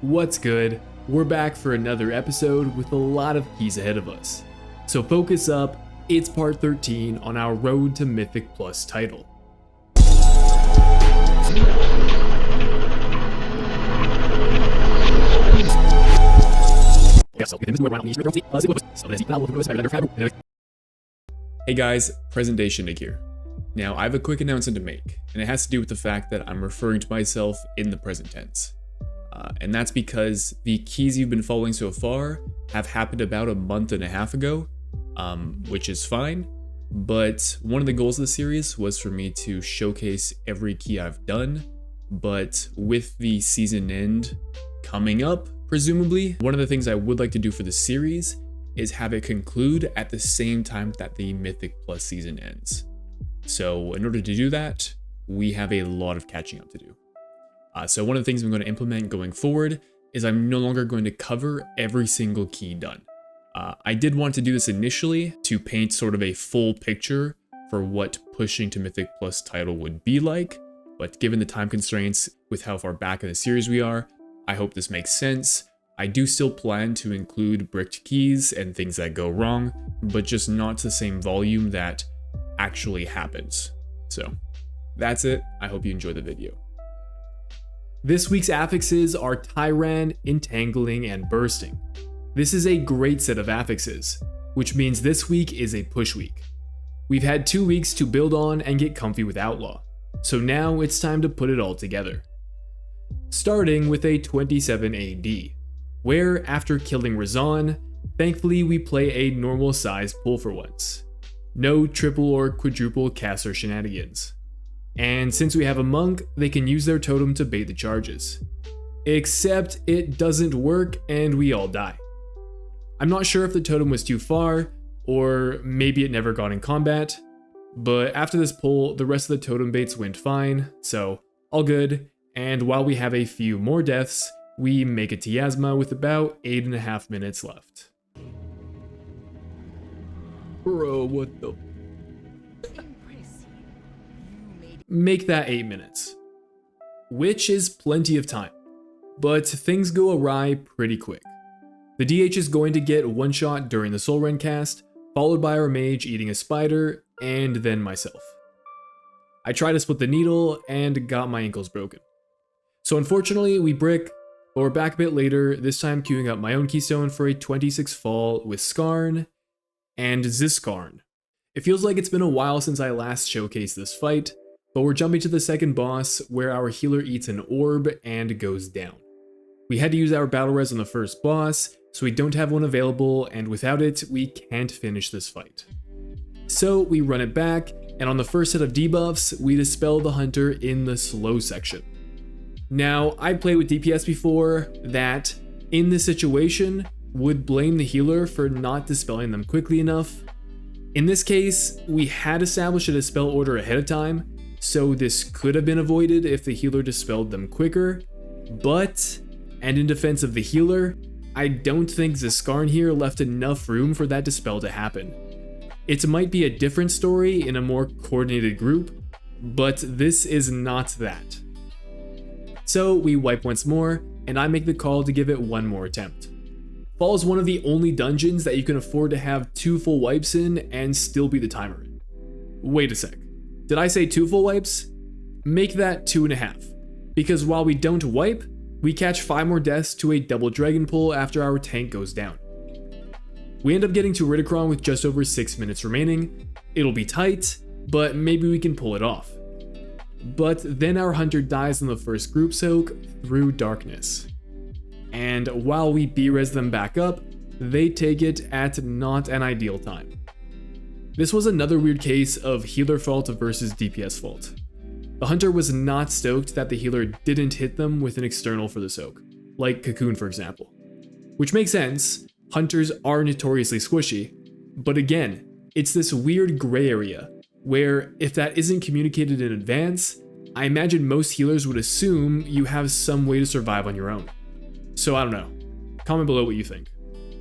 What's good? We're back for another episode with a lot of keys ahead of us. So focus up, it's part 13 on our road to Mythic Plus title. Hey guys, present day Shindig here. Now I have a quick announcement to make, and it has to do with the fact that I'm referring to myself in the present tense. And that's because the keys you've been following so far have happened about a month and a half ago, which is fine, but one of the goals of the series was for me to showcase every key I've done, but with the season end coming up, presumably, one of the things I would like to do for the series is have it conclude at the same time that the Mythic Plus season ends. So in order to do that, we have a lot of catching up to do. So one of the things I'm going to implement going forward is I'm no longer going to cover every single key done. I did want to do this initially to paint sort of a full picture for what pushing to Mythic Plus title would be like, but given the time constraints with how far back in the series we are, I hope this makes sense. I do still plan to include bricked keys and things that go wrong, but just not to the same volume that actually happens. So that's it. I hope you enjoy the video. This week's affixes are Tyran, Entangling, and Bursting. This is a great set of affixes, which means this week is a push week. We've had 2 weeks to build on and get comfy with Outlaw, so now it's time to put it all together. Starting with a 27 AD, where after killing Razan, thankfully we play a normal sized pull for once. No triple or quadruple caster shenanigans. And since we have a monk, they can use their totem to bait the charges. Except it doesn't work and we all die. I'm not sure if the totem was too far, or maybe it never got in combat, but after this pull, the rest of the totem baits went fine, so all good, and while we have a few more deaths, we make a Tiasma with about 8.5 minutes left. Bro, what the... Make that 8 minutes, which is plenty of time, but things go awry pretty quick. The DH is going to get one shot during the Soul Rend cast, followed by our mage eating a spider, and then myself. I tried to split the needle and got my ankles broken. So unfortunately we brick, but we're back a bit later, this time queuing up my own keystone for a 26 fall with Skarn and Ziskarn. It feels like it's been a while since I last showcased this fight, but we're jumping to the second boss where our healer eats an orb and goes down. We had to use our battle res on the first boss, so we don't have one available, and without it, we can't finish this fight. So we run it back, and on the first set of debuffs, we dispel the hunter in the slow section. Now, I've played with DPS before that, in this situation, would blame the healer for not dispelling them quickly enough. In this case, we had established a dispel order ahead of time, so this could have been avoided if the healer dispelled them quicker, but, and in defense of the healer, I don't think Ziskarn here left enough room for that dispel to happen. It might be a different story in a more coordinated group, but this is not that. So we wipe once more, and I make the call to give it one more attempt. Fall is one of the only dungeons that you can afford to have 2 full wipes in and still beat the timer. Wait a sec. Did I say 2 full wipes? Make that 2.5, because while we don't wipe, we catch 5 more deaths to a double dragon pull after our tank goes down. We end up getting to Ridicron with just over 6 minutes remaining. It'll be tight, but maybe we can pull it off. But then our hunter dies in the first group soak through darkness. And while we B-res them back up, they take it at not an ideal time. This was another weird case of healer fault versus DPS fault. The hunter was not stoked that the healer didn't hit them with an external for the soak, like Cocoon for example. Which makes sense, hunters are notoriously squishy, but again, it's this weird gray area, where if that isn't communicated in advance, I imagine most healers would assume you have some way to survive on your own. So I don't know, comment below what you think.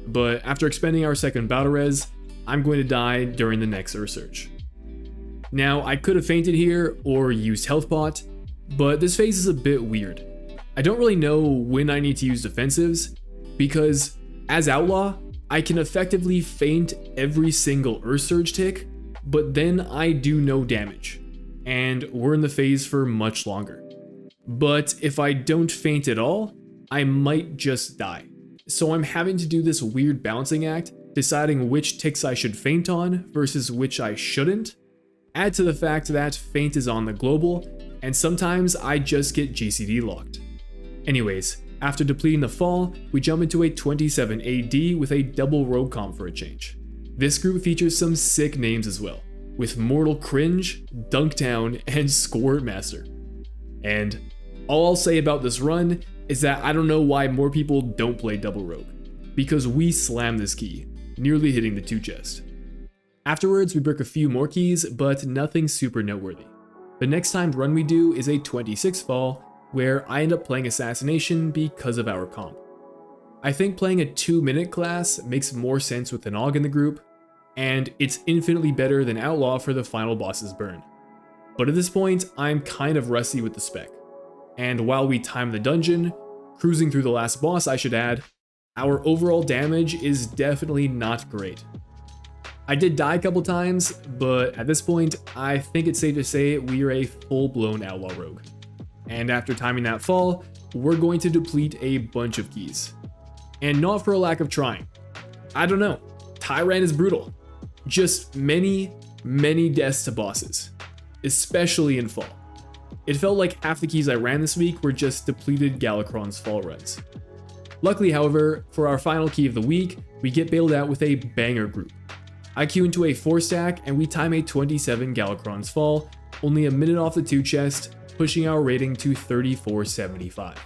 But after expending our second battle res, I'm going to die during the next Ursurge. Now, I could have fainted here or used health pot, but this phase is a bit weird. I don't really know when I need to use defensives, because as Outlaw, I can effectively feint every single Earth Surge tick, but then I do no damage, and we're in the phase for much longer. But if I don't feint at all, I might just die. So I'm having to do this weird balancing act, deciding which ticks I should feint on versus which I shouldn't. Add to the fact that feint is on the global, and sometimes I just get GCD locked. Anyways, after depleting the fall, we jump into a 27 AD with a double rogue comp for a change. This group features some sick names as well, with Mortal Cringe, Dunktown, and Squirt Master. And all I'll say about this run is that I don't know why more people don't play double rogue, because we slam this key, nearly hitting the 2 chest. Afterwards, we brick a few more keys, but nothing super noteworthy. The next timed run we do is a 26 fall, where I end up playing Assassination because of our comp. I think playing a 2-minute class makes more sense with an AUG in the group, and it's infinitely better than Outlaw for the final boss's burn. But at this point, I'm kind of rusty with the spec. And while we time the dungeon, cruising through the last boss I should add, our overall damage is definitely not great. I did die a couple times, but at this point, I think it's safe to say we are a full-blown Outlaw Rogue. And after timing that fall, we're going to deplete a bunch of keys. And not for a lack of trying. I don't know, Tyrant is brutal. Just many deaths to bosses, especially in fall. It felt like half the keys I ran this week were just depleted Galakron's fall runs. Luckily, however, for our final key of the week, we get bailed out with a banger group. I queue into a 4-stack and we time a 27 Galakron's fall, only a minute off the 2 chest, pushing our rating to 3475.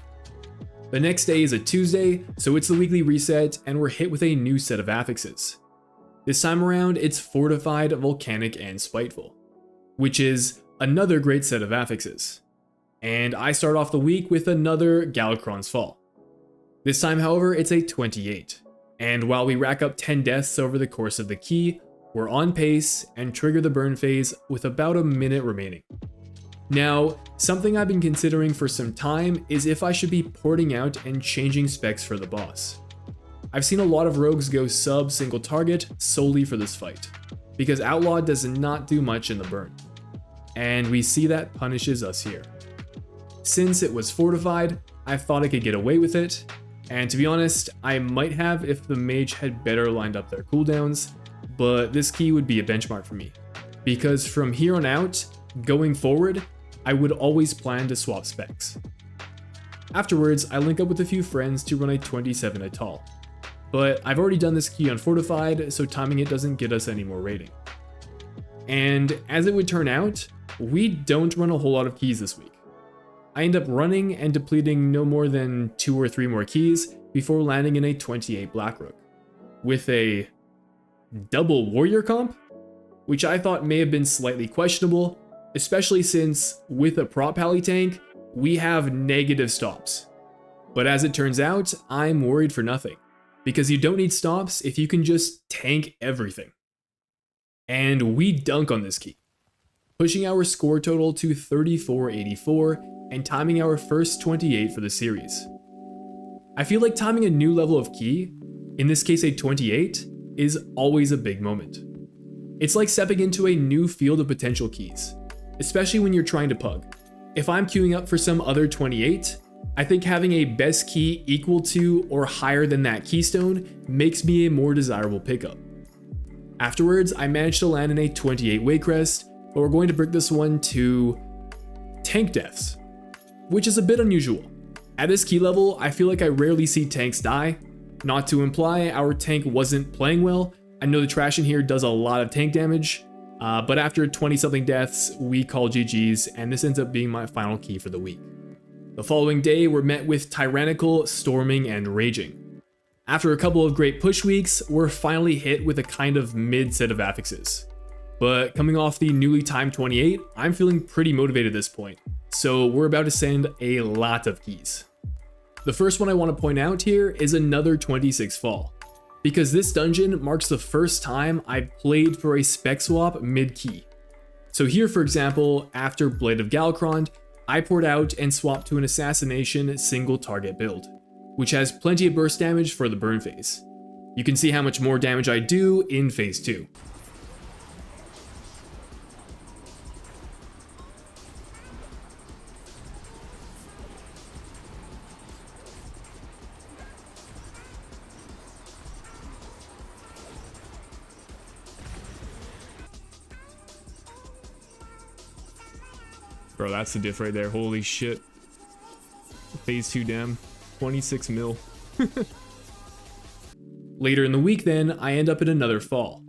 The next day is a Tuesday, so it's the weekly reset and we're hit with a new set of affixes. This time around, it's Fortified, Volcanic, and Spiteful, which is another great set of affixes. And I start off the week with another Galakron's Fall. This time, however, it's a 28, and while we rack up 10 deaths over the course of the key, we're on pace and trigger the burn phase with about a minute remaining. Now, something I've been considering for some time is if I should be porting out and changing specs for the boss. I've seen a lot of rogues go sub single target solely for this fight, because Outlaw does not do much in the burn. And we see that punishes us here. Since it was fortified, I thought I could get away with it, and to be honest, I might have if the mage had better lined up their cooldowns, but this key would be a benchmark for me, because from here on out, going forward, I would always plan to swap specs. Afterwards, I link up with a few friends to run a 27 Atal, but I've already done this key on Fortified, so timing it doesn't get us any more rating. And as it would turn out, we don't run a whole lot of keys this week. I end up running and depleting no more than 2 or 3 more keys before landing in a 28 Blackrook, with a double warrior comp, which I thought may have been slightly questionable, especially since with a prop pally tank, we have negative stops. But as it turns out, I'm worried for nothing, because you don't need stops if you can just tank everything. And we dunk on this key, pushing our score total to 3484 and timing our first 28 for the series. I feel like timing a new level of key, in this case a 28, is always a big moment. It's like stepping into a new field of potential keys, especially when you're trying to pug. If I'm queuing up for some other 28, I think having a best key equal to or higher than that keystone makes me a more desirable pickup. Afterwards, I managed to land in a 28 Waycrest, but we're going to brick this one to tank deaths, which is a bit unusual. At this key level, I feel like I rarely see tanks die. Not to imply our tank wasn't playing well, I know the trash in here does a lot of tank damage, but after 20 something deaths, we call GG's, and this ends up being my final key for the week. The following day, we're met with Tyrannical, Storming, and Raging. After a couple of great push weeks, we're finally hit with a kind of mid set of affixes. But coming off the newly timed 28, I'm feeling pretty motivated at this point, so we're about to send a lot of keys. The first one I want to point out here is another 26 fall, because this dungeon marks the first time I've played for a spec swap mid-key. So here, for example, after Blade of Galakron, I poured out and swapped to an assassination single target build, which has plenty of burst damage for the burn phase. You can see how much more damage I do in phase 2. Bro, that's the diff right there. Holy shit. Phase 2 dam. 26 mil. Later in the week then, I end up in another fall.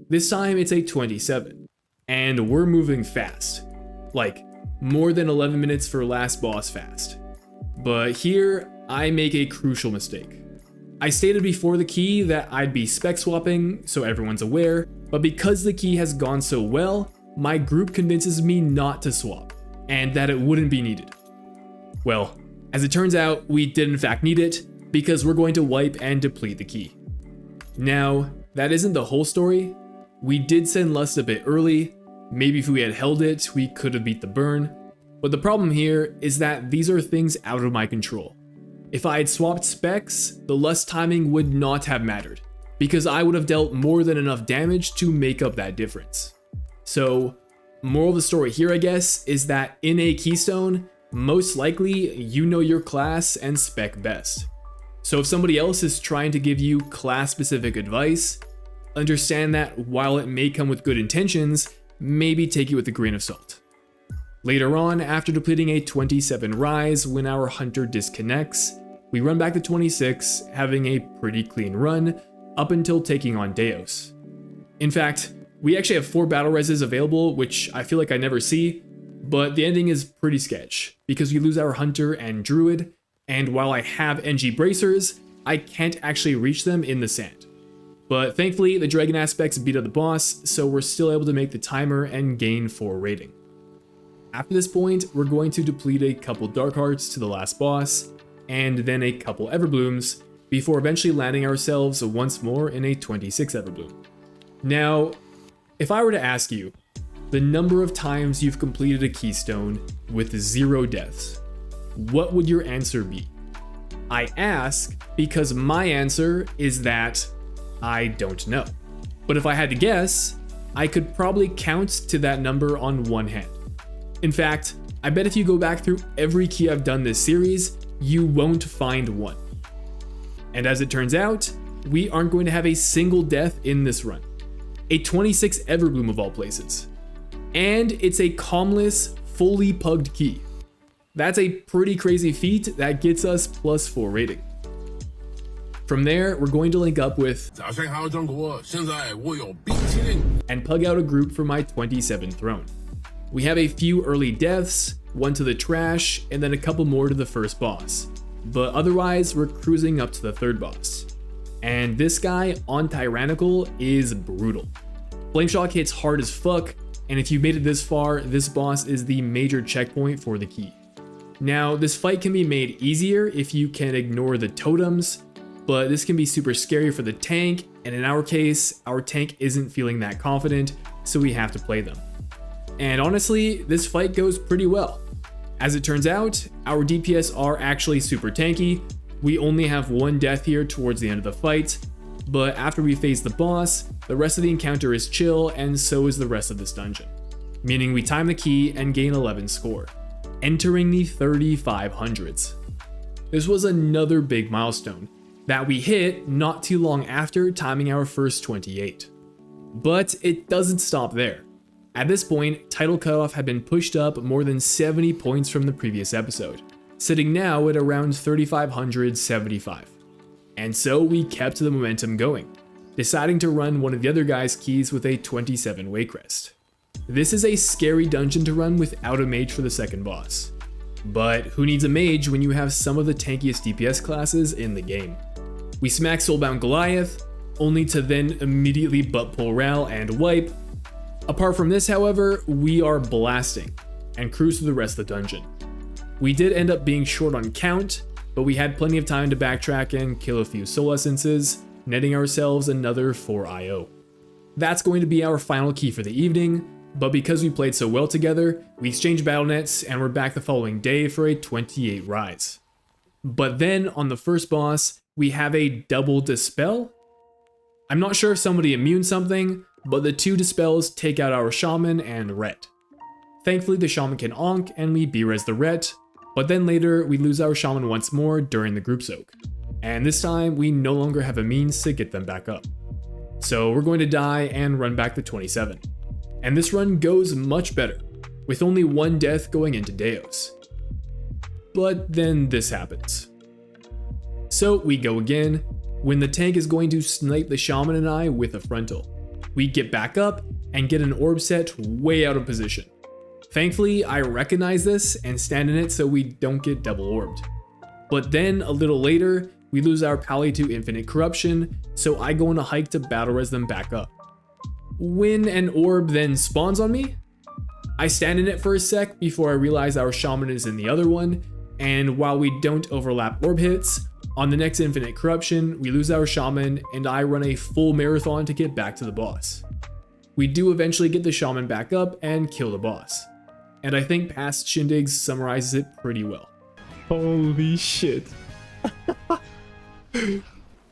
This time it's a 27. And we're moving fast. Like, more than 11 minutes for last boss fast. But here, I make a crucial mistake. I stated before the key that I'd be spec swapping, so everyone's aware, but because the key has gone so well, my group convinces me not to swap, and that it wouldn't be needed. Well, as it turns out, we did in fact need it, because we're going to wipe and deplete the key. Now, that isn't the whole story. We did send Lust a bit early, maybe if we had held it, we could have beat the burn, but the problem here is that these are things out of my control. If I had swapped specs, the Lust timing would not have mattered, because I would have dealt more than enough damage to make up that difference. So, moral of the story here I guess, is that in a keystone, most likely you know your class and spec best. So if somebody else is trying to give you class specific advice, understand that while it may come with good intentions, maybe take it with a grain of salt. Later on, after depleting a 27 rise when our hunter disconnects, we run back to 26, having a pretty clean run up until taking on Deos. In fact, we actually have 4 battle reses available, which I feel like I never see, but the ending is pretty sketch, because we lose our hunter and druid, and while I have NG bracers, I can't actually reach them in the sand. But thankfully, the dragon aspects beat up the boss, so we're still able to make the timer and gain 4 rating. After this point, we're going to deplete a couple dark hearts to the last boss, and then a couple everblooms, before eventually landing ourselves once more in a 26 everbloom. Now, if I were to ask you, the number of times you've completed a keystone with 0 deaths, what would your answer be? I ask because my answer is that I don't know. But if I had to guess, I could probably count to that number on one hand. In fact, I bet if you go back through every key I've done this series, you won't find one. And as it turns out, we aren't going to have a single death in this run. A 26 everbloom of all places. And it's a calmless, fully pugged key. That's a pretty crazy feat that gets us plus 4 rating. From there, we're going to link up with and pug out a group for my 27 throne. We have a few early deaths, 1 to the trash, and then a couple more to the first boss. But otherwise, we're cruising up to the 3rd boss. And this guy on Tyrannical is brutal. Flameshock hits hard as fuck, and if you made it this far, this boss is the major checkpoint for the key. Now, this fight can be made easier if you can ignore the totems, but this can be super scary for the tank, and in our case, our tank isn't feeling that confident, so we have to play them. And honestly, this fight goes pretty well. As it turns out, our DPS are actually super tanky. We only have 1 death here towards the end of the fight, but after we face the boss, the rest of the encounter is chill, and so is the rest of this dungeon. Meaning we time the key and gain 11 score, entering the 3500s. This was another big milestone that we hit not too long after timing our first 28. But it doesn't stop there. At this point, title cutoff had been pushed up more than 70 points from the previous episode, sitting now at around 3575. And so we kept the momentum going, deciding to run one of the other guys' keys with a 27 Waycrest. This is a scary dungeon to run without a mage for the second boss. But who needs a mage when you have some of the tankiest DPS classes in the game? We smack Soulbound Goliath, only to then immediately butt pull Ral and wipe. Apart from this, however, we are blasting and cruise through the rest of the dungeon. We did end up being short on count, but we had plenty of time to backtrack and kill a few soul essences, netting ourselves another 4 IO. That's going to be our final key for the evening, but because we played so well together, we exchanged battle nets and we're back the following day for a 28 rise. But then on the first boss, we have a double dispel. I'm not sure if somebody immune something, but the 2 dispels take out our shaman and ret. Thankfully the shaman can onk and we B-res the ret, but then later we lose our shaman once more during the group soak. And this time we no longer have a means to get them back up. So we're going to die and run back to 27. And this run goes much better, with only 1 death going into Deos. But then this happens. So we go again, when the tank is going to snipe the shaman and I with a frontal. We get back up and get an orb set way out of position. Thankfully, I recognize this and stand in it so we don't get double orbed. But then a little later, we lose our pally to infinite corruption, so I go on a hike to battle res them back up. When an orb then spawns on me, I stand in it for a sec before I realize our shaman is in the other one, and while we don't overlap orb hits, on the next infinite corruption, we lose our shaman and I run a full marathon to get back to the boss. We do eventually get the shaman back up and kill the boss. And I think past shindigs summarizes it pretty well. Holy shit.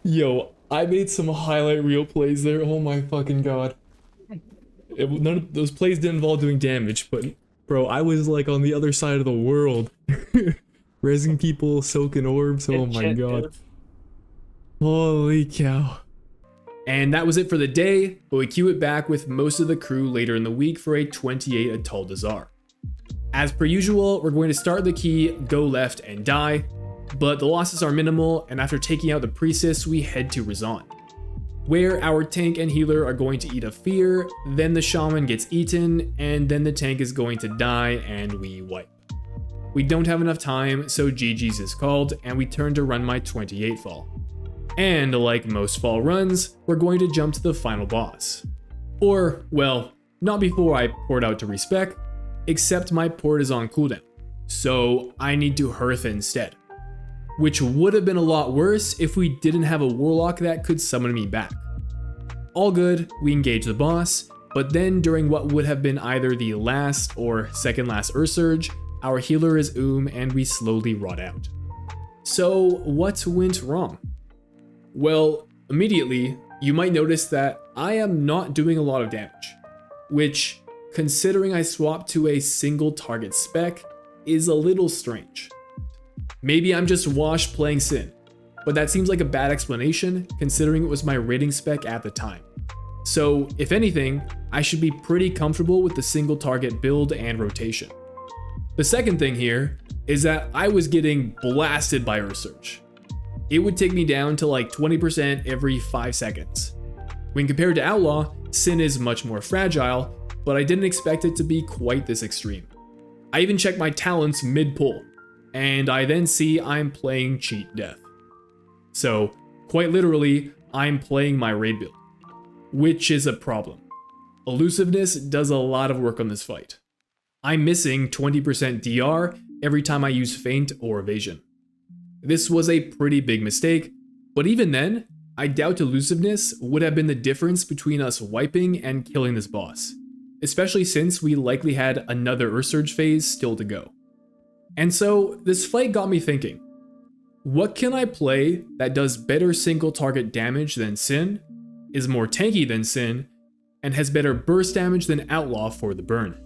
Yo, I made some highlight reel plays there, oh my fucking god. None of those plays didn't involve doing damage, but bro, I was like on the other side of the world. Resing people, soaking orbs, oh my god. Holy cow. And that was it for the day, but we queue it back with most of the crew later in the week for a 28 Atal Dazar. As per usual, we're going to start the key, go left and die, but the losses are minimal, and after taking out the priestess, we head to Razan, where our tank and healer are going to eat a fear, then the shaman gets eaten, and then the tank is going to die and we wipe. We don't have enough time, so GG's is called, and we turn to run my 28 fall. And like most fall runs, we're going to jump to the final boss. Or, well, not before I port out to respec, except my port is on cooldown, so I need to hearth instead. Which would have been a lot worse if we didn't have a warlock that could summon me back. All good, we engage the boss, but then during what would have been either the last or second last Ursurge, our healer is and we slowly rot out. So what went wrong? Well, immediately, you might notice that I am not doing a lot of damage, which, considering I swapped to a single target spec, is a little strange. Maybe I'm just washed playing Sin, but that seems like a bad explanation considering it was my rating spec at the time. So if anything, I should be pretty comfortable with the single target build and rotation. The second thing here is that I was getting blasted by Ursurge. It would take me down to like 20% every 5 seconds. When compared to Outlaw, Sin is much more fragile, but I didn't expect it to be quite this extreme. I even checked my talents mid-pull, and I then see I'm playing Cheat Death. So, quite literally, I'm playing my raid build, which is a problem. Elusiveness does a lot of work on this fight. I'm missing 20% DR every time I use Feint or Evasion. This was a pretty big mistake, but even then, I doubt elusiveness would have been the difference between us wiping and killing this boss, especially since we likely had another Ursurge phase still to go. And so, this fight got me thinking, what can I play that does better single target damage than Sin, is more tanky than Sin, and has better burst damage than Outlaw for the burn?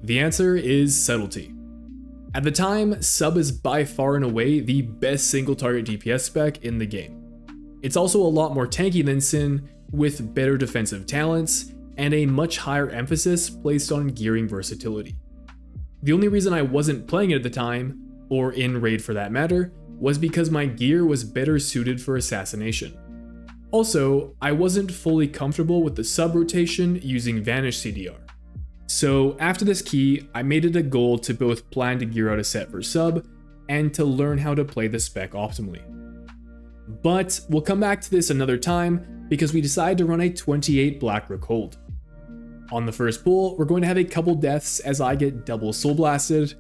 The answer is Subtlety. At the time, Sub is by far and away the best single target DPS spec in the game. It's also a lot more tanky than Sin, with better defensive talents, and a much higher emphasis placed on gearing versatility. The only reason I wasn't playing it at the time, or in raid for that matter, was because my gear was better suited for assassination. Also, I wasn't fully comfortable with the sub rotation using Vanish CDR. So after this key, I made it a goal to both plan to gear out a set for sub, and to learn how to play the spec optimally. But we'll come back to this another time, because we decided to run a 28 Black Rook hold. On the first pull, we're going to have a couple deaths as I get double soul blasted.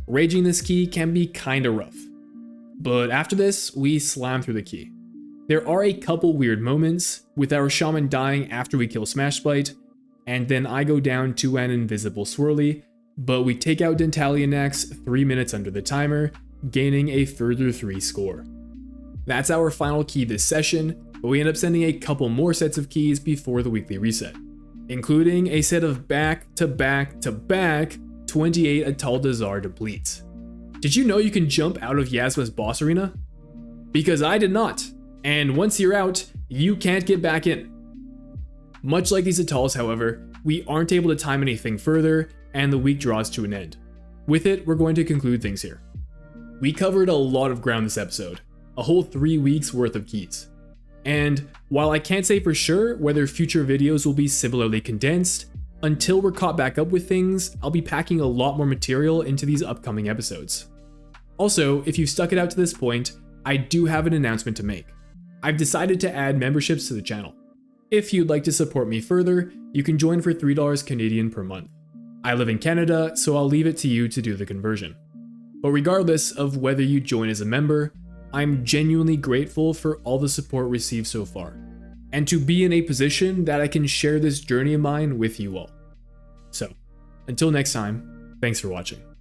Raging this key can be kinda rough. But after this, we slam through the key. There are a couple weird moments, with our shaman dying after we kill Smashbite, and then I go down to an invisible swirly, but we take out Dentalian next 3 minutes under the timer, gaining a further 3 score. That's our final key this session, but we end up sending a couple more sets of keys before the weekly reset, including a set of back-to-back-to-back 28 Ataldazar depletes. Did you know you can jump out of Yasma's boss arena? Because I did not, and once you're out, you can't get back in. Much like these Atals, however, we aren't able to time anything further, and the week draws to an end. With it, we're going to conclude things here. We covered a lot of ground this episode, a whole 3 weeks worth of keys. And while I can't say for sure whether future videos will be similarly condensed, until we're caught back up with things, I'll be packing a lot more material into these upcoming episodes. Also, if you've stuck it out to this point, I do have an announcement to make. I've decided to add memberships to the channel. If you'd like to support me further, you can join for $3 Canadian per month. I live in Canada, so I'll leave it to you to do the conversion. But regardless of whether you join as a member, I'm genuinely grateful for all the support received so far, and to be in a position that I can share this journey of mine with you all. So, until next time, thanks for watching.